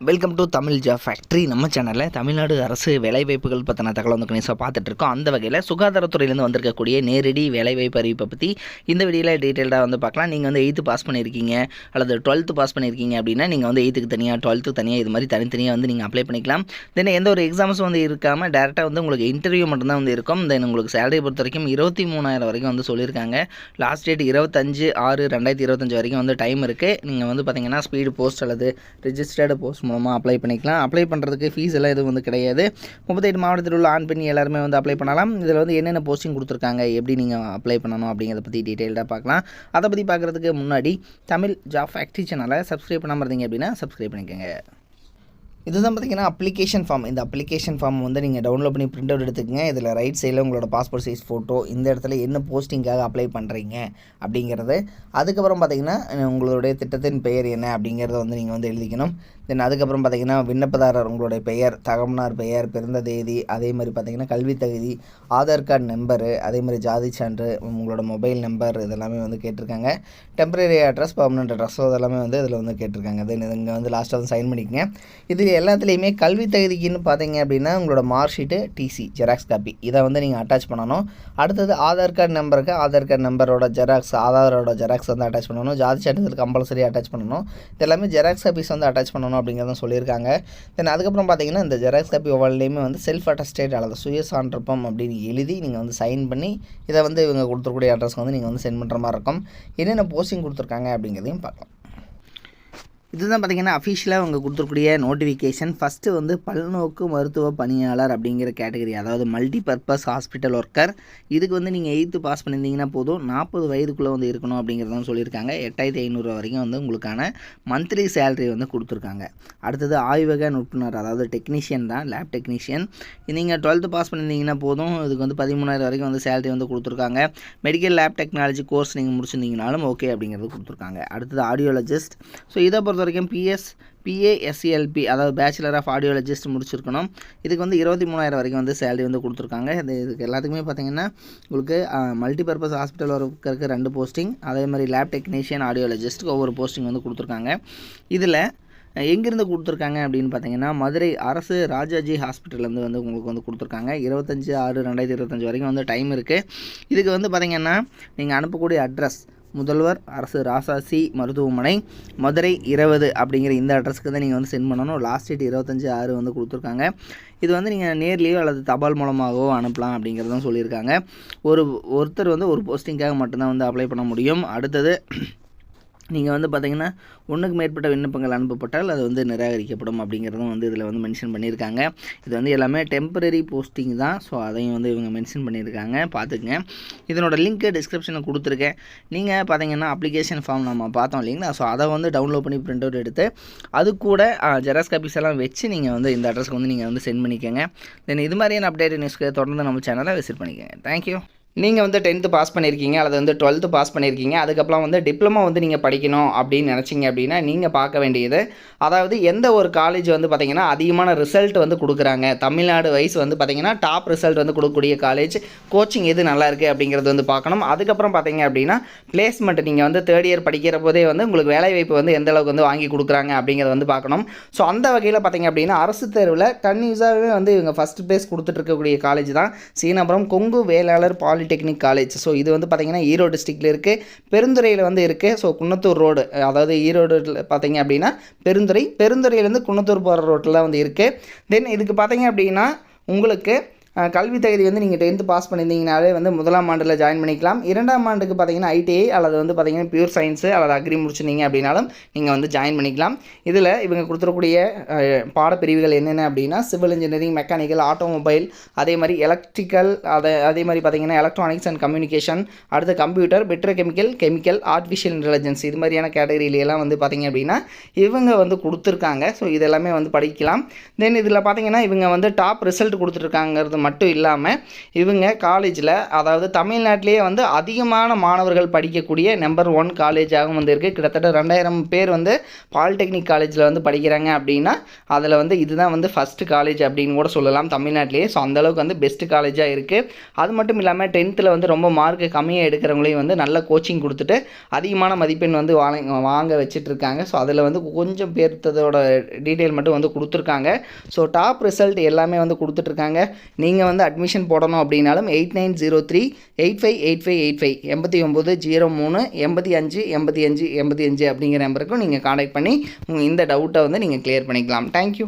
Welcome to Tamil job factory. நம்ம சேனலில் தமிழ்நாடு அரசு வேலைவாய்ப்புகள் பற்றின தகவல் வந்து கணிசாக பார்த்துட்ருக்கோம். அந்த வகையில் சுகாதாரத்துறையிலேருந்து வந்திருக்கக்கூடிய நேரடி வேலைவாய்ப்பு அறிவிப்பை பற்றி இந்த வீடியோவில் டீட்டெயில்டாக வந்து பார்க்கலாம். நீங்கள் வந்து 8th பாஸ் பண்ணியிருக்கீங்க அல்லது 12th பாஸ் பண்ணியிருக்கீங்க அப்படின்னா நீங்கள் வந்து 8th தனியாக 12th தனியாக இது மாதிரி தனித்தனியாக வந்து நீங்கள் அப்ளை பண்ணிக்கலாம். தென் எந்த ஒரு எக்ஸாம்ஸும் வந்து இருக்காமல் டேரெக்டாக வந்து உங்களுக்கு இன்டர்வியூ மட்டும்தான் வந்து இருக்கும். தென் உங்களுக்கு சேலரி பொறுத்த வரைக்கும் 23,000 வரைக்கும் வந்து சொல்லியிருக்காங்க. லாஸ்ட் டேட் 25/6/2025 வரைக்கும் வந்து டைம் இருக்குது. நீங்கள் வந்து பார்த்தீங்கன்னா ஸ்பீடு போஸ்ட் அல்லது ரிஜிஸ்டர்டு போஸ்ட் மூலமாக அப்ளை பண்ணிக்கலாம். அப்ளை பண்ணுறதுக்கு ஃபீஸ் எல்லாம் எதுவும் வந்து கிடையாது. 38 மாவட்டத்தில் உள்ள ஆண் பெண் எல்லாருமே வந்து அப்ளை பண்ணலாம். இதில் வந்து என்னென்ன போஸ்டிங் கொடுத்துருக்காங்க, எப்படி நீங்கள் அப்ளை பண்ணணும் அப்படிங்கிறத பற்றி டீட்டெயில்டாக பார்க்கலாம். அதை பற்றி பார்க்குறதுக்கு முன்னாடி தமிழ் ஜாப் ஃபேக்ட்ரி சேனலை சப்ஸ்கிரைப் பண்ணாமல் இருந்தீங்க அப்படின்னா சப்ஸ்கிரைப் பண்ணிக்கோங்க. இதுதான் பார்த்தீங்கன்னா அப்ளிகேஷன் ஃபார்ம். இந்த அப்ளிகேஷன் ஃபார்ம் வந்து நீங்கள் டவுன்லோட் பண்ணி பிரிண்ட் அவுட் எடுத்துக்கங்க. இதில் ரைட் சைடில் உங்களோட பாஸ்போர்ட் சைஸ் ஃபோட்டோ, இந்த இடத்துல என்ன போஸ்டிங்காக அப்ளை பண்ணுறீங்க அப்படிங்கிறது, அதுக்கப்புறம் பார்த்தீங்கன்னா உங்களுடைய திட்டத்தின் பெயர் என்ன அப்படிங்கிறத வந்து நீங்கள் வந்து எழுதிக்கணும். தென் அதுக்கப்புறம் பார்த்தீங்கன்னா விண்ணப்பதாரர் உங்களுடைய பெயர், தகவனார் பெயர், பிறந்த தேதி, அதே மாதிரி பார்த்தீங்கன்னா கல்வி தகுதி, ஆதார் கார்டு நம்பரு, அதே மாதிரி ஜாதி சான்று, உங்களோட மொபைல் நம்பர் இதெல்லாமே வந்து கேட்டிருக்காங்க. டெம்பரரி அட்ரஸ், பர்மனெண்ட் அட்ரஸ் இதெல்லாமே வந்து இதில் வந்து கேட்டிருக்காங்க. தென் இங்கே வந்து லாஸ்ட்டாக வந்து சைன் பண்ணிக்கங்க. இது எல்லாத்துலேயுமே கல்வி தகுதிக்குன்னு பார்த்தீங்க அப்படின்னா உங்களோட mark sheet, TC, xerox copy இதை வந்து நீங்கள் அட்டாச் பண்ணணும். அடுத்தது ஆதார் கார்டு நம்பருக்கு ஆதார் கார்டு நம்பரோட ஜெராக்ஸ், ஆதாரோட ஜெராக்ஸ் வந்து அட்டாச் பண்ணணும். ஜாதி சான்றிதழ் கம்பல்சரி அட்டாச் பண்ணணும். இது எல்லாமே ஜெராக்ஸ் காப்பீஸ் வந்து அட்டாச் பண்ணணும் அப்படிங்கிறத சொல்லியிருக்காங்க. தென் அதுக்கப்புறம் பார்த்தீங்கன்னா இந்த ஜெராக்ஸ் காப்பி ஒவ்வொன்றையுமே வந்து செல்ஃப் அட்டஸ்டேட் அல்லது சுய சான்றப்பம் அப்படின்னு எழுதி நீங்கள் வந்து சைன் பண்ணி இதை வந்து இவங்க கொடுத்துருக்கூடிய அட்ரஸ்க்கு வந்து நீங்கள் வந்து சென்ட் பண்ணுற மாதிரி இருக்கும். என்னென்ன போஸ்டிங் கொடுத்துருக்காங்க அப்படிங்கிறதையும் பார்க்கலாம். இதுதான் பார்த்தீங்கன்னா அஃபிஷியலாக அவங்க கொடுத்துருக்கூடிய நோட்டிஃபிகேஷன். ஃபஸ்ட்டு வந்து பல்நோக்கு மருத்துவ பணியாளர் அப்படிங்கிற கேட்டகரி, அதாவது மல்டி பர்பஸ் ஹாஸ்பிட்டல் ஒர்க்கர். இதுக்கு வந்து நீங்கள் 8th பாஸ் பண்ணியிருந்தீங்கன்னா போதும், 40 வயதுக்குள்ளே வந்து இருக்கணும் அப்படிங்கிறதும் சொல்லியிருக்காங்க. 8,500 வரைக்கும் வந்து உங்களுக்கான மந்த்லி சேலரி வந்து கொடுத்துருக்காங்க. அடுத்தது ஆய்வக நுட்புணர், அதாவது டெக்னீஷியன் தான், லேப் டெக்னீஷியன். நீங்கள் 12th பாஸ் பண்ணியிருந்தீங்கன்னா போதும், இதுக்கு வந்து 13,000 வரைக்கும் வந்து சேலரி வந்து கொடுத்துருக்காங்க. மெடிக்கல் லேப் டெக்னாலஜி கோர்ஸ் நீங்கள் முடிச்சிருந்தீங்கனாலும் ஓகே அப்படிங்கிறது கொடுத்துருக்காங்க. அடுத்தது ஆடியோலஜிஸ்ட். ஸோ இதை பொறுத்த வரைக்கும் PASCLP அதாவது பேச்சுலர் ஆஃப் ஆடியோலஜிஸ்ட் முடிச்சிருக்கணும். இதுக்கு வந்து 23,000 வரைக்கும் வந்து சேலரி வந்து கொடுத்துருக்காங்க. இதுக்கு எல்லாத்துக்குமே பார்த்தீங்கன்னா உங்களுக்கு மல்டிபர்பஸ் ஹாஸ்பிட்டல் ஒர்க்கருக்கு 2 போஸ்டிங், அதே மாதிரி லேப் டெக்னீஷியன், ஆடியோலஜிஸ்ட்டுக்கு ஒவ்வொரு போஸ்டிங் வந்து கொடுத்துருக்காங்க. இதில் எங்கேருந்து கொடுத்துருக்காங்க அப்படின்னு பார்த்தீங்கன்னா மதுரை அரசு ராஜாஜி ஹாஸ்பிட்டல்லேருந்து வந்து உங்களுக்கு வந்து கொடுத்துருக்காங்க. 25/6/2025 வரைக்கும் வந்து டைம் இருக்குது. இதுக்கு வந்து பார்த்திங்கன்னா நீங்கள் அனுப்பக்கூடிய அட்ரஸ் முதல்வர் அரசு ராசாசி மருத்துவமனை, மதுரை 20 அப்படிங்கிற இந்த அட்ரஸ்க்கு தான் நீங்கள் வந்து சென்ட் பண்ணணும். லாஸ்ட் டேட் 25/6 வந்து கொடுத்துருக்காங்க. இது வந்து நீங்கள் நேர்லேயோ அல்லது தபால் மூலமாகவோ அனுப்பலாம் அப்படிங்கிறதும் சொல்லியிருக்காங்க. ஒருத்தர் வந்து ஒரு போஸ்டிங்காக மட்டும்தான் வந்து அப்ளை பண்ண முடியும். அடுத்தது நீங்கள் வந்து பார்த்தீங்கன்னா ஒன்றுக்கு மேற்பட்ட விண்ணப்பங்கள் அனுப்பப்பட்டால் அது வந்து நிராகரிக்கப்படும் அப்படிங்கிறதும் வந்து இதில் வந்து மென்ஷன் பண்ணியிருக்காங்க. இது வந்து எல்லாமே டெம்பரரி போஸ்டிங் தான். ஸோ அதையும் வந்து இவங்க மென்ஷன் பண்ணியிருக்காங்க, பார்த்துக்குங்க. இதனோட லிங்க்கு டிஸ்கிரிப்ஷனில் கொடுத்துருக்கேன். நீங்கள் பார்த்தீங்கன்னா அப்ளிகேஷன் ஃபார்ம் நம்ம பார்த்தோம் இல்லைங்களா, ஸோ அதை வந்து டவுன்லோட் பண்ணி பிரிண்ட் அவுட் எடுத்து அது கூட ஜெராக்ஸ் காப்பீஸ் எல்லாம் வச்சு நீங்கள் வந்து இந்த அட்ரஸ்க்கு வந்து நீங்கள் வந்து சென்ட் பண்ணிக்கோங்க. தென் இது மாதிரியான அப்டேட் நியூஸ்க்கு தொடர்ந்து நம்ம சேனலை விசிட் பண்ணிக்கோங்க. தேங்க்யூ. நீங்கள் வந்து 10th பாஸ் பண்ணியிருக்கீங்க அல்லது வந்து 12th பாஸ் பண்ணியிருக்கீங்க, அதுக்கப்புறம் வந்து டிப்ளமோ வந்து நீங்கள் படிக்கணும் அப்படின்னு நினச்சிங்க அப்படின்னா நீங்கள் பார்க்க வேண்டியது, அதாவது எந்த ஒரு காலேஜ் வந்து பார்த்திங்கன்னா அதிகமான ரிசல்ட் வந்து கொடுக்குறாங்க, தமிழ்நாடு வைஸ் வந்து பார்த்திங்கன்னா டாப் ரிசல்ட் வந்து கொடுக்கக்கூடிய காலேஜ், கோச்சிங் எது நல்லா இருக்குது அப்படிங்கிறது வந்து பார்க்கணும். அதுக்கப்புறம் பார்த்திங்க அப்படின்னா பிளேஸ்மெண்ட், நீங்கள் வந்து 3rd இயர் படிக்கிற போதே வந்து உங்களுக்கு வேலைவாய்ப்பு வந்து எந்த அளவுக்கு வந்து வாங்கி கொடுக்குறாங்க அப்படிங்கிறத வந்து பார்க்கணும். ஸோ அந்த வகையில் பார்த்திங்க அப்படின்னா அரசு தேர்வில் கன்யூஸாகவே வந்து இவங்க ஃபஸ்ட் ப்ளேஸ் கொடுத்துட்ருக்கக்கூடிய காலேஜ் தான் Seenapuram Kongu Vellalar polytechnic college. So இது வந்து பார்த்திங்கன்னா ஈரோடு டிஸ்ட்ரிக்டில் இருக்குது, பெருந்துறையில் வந்து இருக்குது. ஸோ குன்னத்தூர் ரோடு, அதாவது ஈரோடு பார்த்திங்க அப்படின்னா பெருந்துறையிலேருந்து குன்னத்தூர் போகிற ரோட்டில் வந்து இருக்குது. தென் இதுக்கு பார்த்திங்க அப்படின்னா உங்களுக்கு கல்வி தகுதி வந்து நீங்கள் 10th பாஸ் பண்ணியிருந்தீங்கனாலே வந்து 1ஆம் ஆண்டில் ஜாயின் பண்ணிக்கலாம். 2ஆம் ஆண்டுக்கு பார்த்தீங்கன்னா ITI அல்லது வந்து பார்த்தீங்கன்னா பியூர் சயின்ஸு அல்லது அக்ரி முடிச்சிருந்தீங்க அப்படின்னாலும் நீங்கள் வந்து ஜாயின் பண்ணிக்கலாம். இதில் இவங்க கொடுத்துருக்கூடிய பாடப்பிரிவுகள் என்னென்ன அப்படின்னா சிவில் இன்ஜினியரிங், மெக்கானிக்கல், ஆட்டோமொபைல், அதே மாதிரி எலக்ட்ரிக்கல், அதே மாதிரி பார்த்தீங்கன்னா எலக்ட்ரானிக்ஸ் அண்ட் கம்யூனிகேஷன், அடுத்து கம்ப்யூட்டர், பெட்ரோகெமிக்கல், ஆர்டிஃபிஷியல் இன்டெலிஜென்ஸ், இது மாதிரியான கேட்டகரியிலெல்லாம் வந்து பார்த்திங்க அப்படின்னா இவங்க வந்து கொடுத்துருக்காங்க. ஸோ இதெல்லாமே வந்து படிக்கலாம். தென் இதில் பார்த்தீங்கன்னா இவங்க வந்து டாப் ரிசல்ட் கொடுத்துருக்காங்கிறது மட்டும் இல்லாமல் இவங்க காலேஜில் அதாவது தமிழ்நாட்டிலேயே வந்து அதிகமான மாணவர்கள் படிக்கக்கூடிய நம்பர் 1 காலேஜாகவும் வந்து இருக்குது. கிட்டத்தட்ட 2000 பேர் வந்து பாலிடெக்னிக் காலேஜில் வந்து படிக்கிறாங்க அப்படின்னா அதில் வந்து இதுதான் வந்து ஃபஸ்ட்டு காலேஜ் அப்படின்னு கூட சொல்லலாம் தமிழ்நாட்டிலேயே. ஸோ அந்தளவுக்கு வந்து பெஸ்ட்டு காலேஜாக இருக்குது. அது மட்டும் இல்லாமல் 10th வந்து ரொம்ப மார்க்கு கம்மியாக எடுக்கிறவங்களையும் வந்து நல்ல கோச்சிங் கொடுத்துட்டு அதிகமான மதிப்பெண் வந்து வாங்க வச்சிட்ருக்காங்க. ஸோ அதில் வந்து கொஞ்சம் பேர்த்ததோட டீட்டெயில் மட்டும் வந்து கொடுத்துருக்காங்க. ஸோ டாப் ரிசல்ட் எல்லாமே வந்து கொடுத்துட்ருக்காங்க. நீங்கள் வந்து அட்மிஷன் போடணும் அப்படின்னாலும் 8903-858585 8903-858585 அப்படிங்கிற நம்பருக்கும் நீங்கள் கான்டாக்ட் பண்ணி இந்த டவுட்டை வந்து நீங்கள் கிளியர் பண்ணிக்கலாம். தேங்க்யூ.